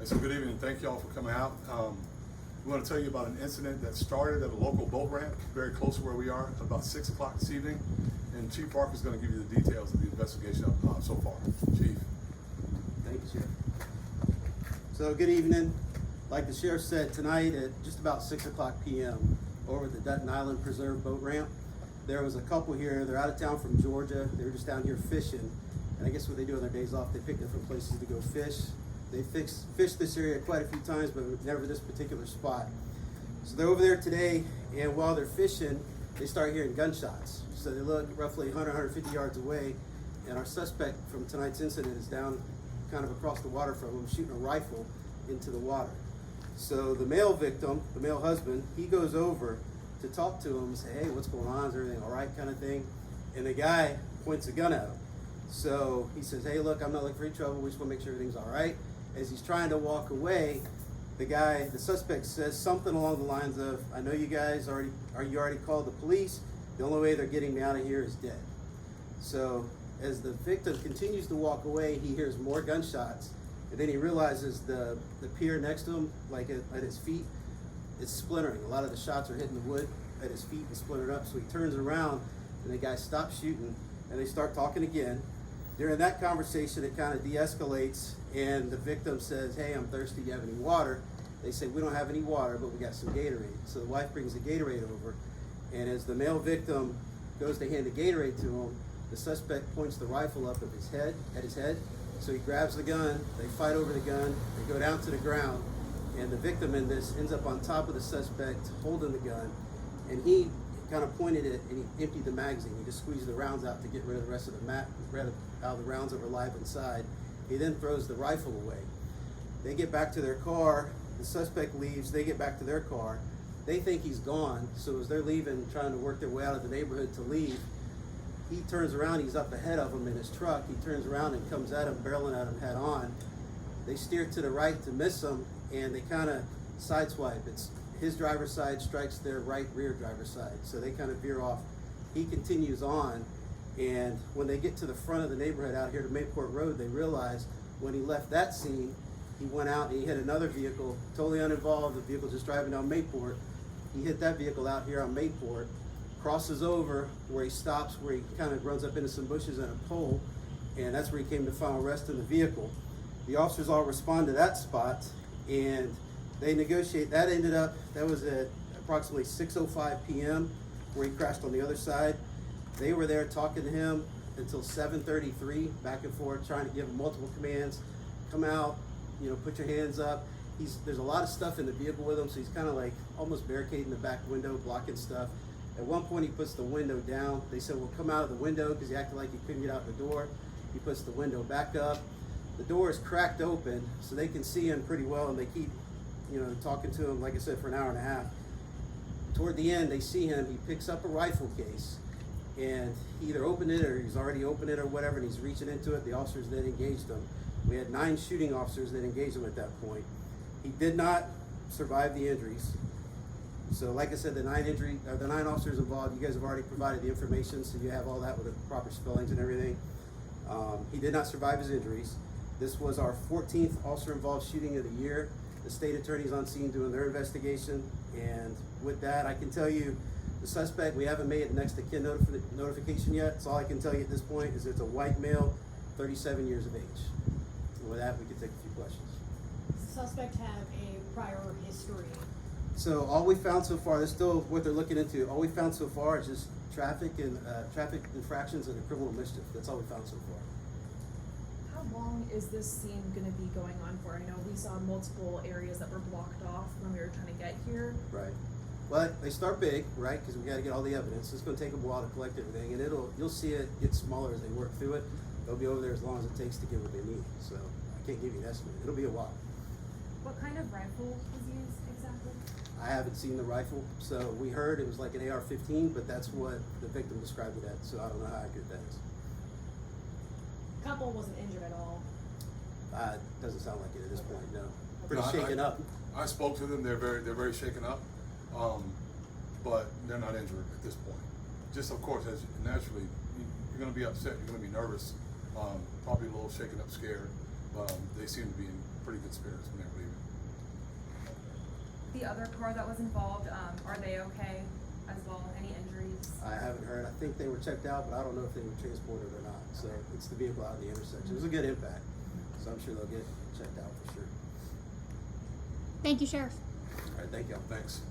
So good evening. Thank you all for coming out. We want to tell you about an incident that started at a local boat ramp very close to where we are about 6 o'clock this evening. And Chief Parker is going to give you the details of the investigation so far. Chief. Thank you, Sheriff. So good evening. Like the Sheriff said, tonight at just about 6 o'clock p.m. over at the Dutton Island Preserve boat ramp, there was a couple here. They're out of town from Georgia. They were just down here fishing. And I guess what they do on their days off, they pick different places to go fish. They fished this area quite a few times, but never this particular spot. So they're over there today, and while they're fishing, they start hearing gunshots. So they look roughly 100, 150 yards away, and our suspect from tonight's incident is down kind of across the water from them, shooting a rifle into the water. So the male victim, the male husband, he goes over to talk to him and say, hey, what's going on? Is everything all right, kind of thing? And the guy points a gun at him. So he says, hey, look, I'm not looking for any trouble. We just want to make sure everything's all right. As he's trying to walk away, the suspect says something along the lines of, I know you guys already called the police. The only way they're getting me out of here is dead. So as the victim continues to walk away, he hears more gunshots. And then he realizes the pier next to him, like at his feet, it's splintering. A lot of the shots are hitting the wood at his feet and splintered up. So he turns around and the guy stops shooting and they start talking again. During that conversation, it kind of de-escalates, and the victim says, hey, I'm thirsty, do you have any water? They say, we don't have any water, but we got some Gatorade. So the wife brings the Gatorade over, and as the male victim goes to hand the Gatorade to him, the suspect points the rifle up at his head. So he grabs the gun, they fight over the gun, they go down to the ground, and the victim in this ends up on top of the suspect holding the gun, and he kind of pointed it and he emptied the magazine. He just squeezed the rounds out to get rid of the rest of the rounds that were live inside. He then throws the rifle away. They get back to their car. The suspect leaves. They get back to their car. They think he's gone. So as they're leaving, trying to work their way out of the neighborhood to leave, he turns around. He's up ahead of them in his truck. He turns around and comes at him, barreling at him head on. They steer to the right to miss him, and they kind of sideswipe. It's his driver's side strikes their right rear driver's side. So they kind of veer off. He continues on, and when they get to the front of the neighborhood out here to Mayport Road, they realize when he left that scene, he went out and he hit another vehicle, totally uninvolved, the vehicle just driving down Mayport. He hit that vehicle out here on Mayport, crosses over where he stops, where he kind of runs up into some bushes and a pole, and that's where he came to final rest in the vehicle. The officers all respond to that spot, and they negotiate. That was at approximately 6:05 p.m. where he crashed on the other side. They were there talking to him until 7:33, back and forth, trying to give him multiple commands. Come out, put your hands up. There's a lot of stuff in the vehicle with him, so he's kind of like almost barricading the back window, blocking stuff. At one point, he puts the window down. They said, well, come out of the window, because he acted like he couldn't get out the door. He puts the window back up. The door is cracked open, so they can see him pretty well, and they keep talking to him, like I said, for an hour and a half. Toward the end, they see him. He picks up a rifle case, and he either opened it or he's already opened it or whatever, and he's reaching into it. The officers then engaged him. We had 9 shooting officers that engaged him at that point. He did not survive the injuries. So like I said, the 9 officers involved, you guys have already provided the information, so you have all that with the proper spellings and everything. He did not survive his injuries. This was our 14th officer-involved shooting of the year. The state attorney's on scene doing their investigation, and with that, I can tell you the suspect, we haven't made next of kin notification yet, so all I can tell you at this point is it's a white male, 37 years of age. And with that, we can take a few questions. Does the suspect have a prior history? So all we found so far, this is still what they're looking into, all we found so far is just traffic infractions and a criminal mischief. That's all we found so far. How long is this scene going to be going on for? I know we saw multiple areas that were blocked off when we were trying to get here. Right. Well, they start big, right? Because we got to get all the evidence. It's going to take a while to collect everything, and you'll see it get smaller as they work through it. They'll be over there as long as it takes to get what they need. So I can't give you an estimate. It'll be a while. What kind of rifle was used exactly? I haven't seen the rifle, so we heard it was like an AR-15, but that's what the victim described it as. So I don't know how accurate that is. Couple wasn't injured at all. Doesn't sound like it at this point. No. No, Pretty shaken up. I spoke to them. They're very shaken up, but they're not injured at this point. Just of course, as naturally, you're going to be upset. You're going to be nervous, probably a little shaken up, scared. But they seem to be in pretty good spirits when they were leaving. The other car that was involved, are they okay as well? Any injuries? I haven't heard. I think they were checked out, but I don't know if they were transported or not. So it's the vehicle out of the intersection. It was a good impact, so I'm sure they'll get checked out for sure. Thank you, Sheriff. All right, thank you. Thanks.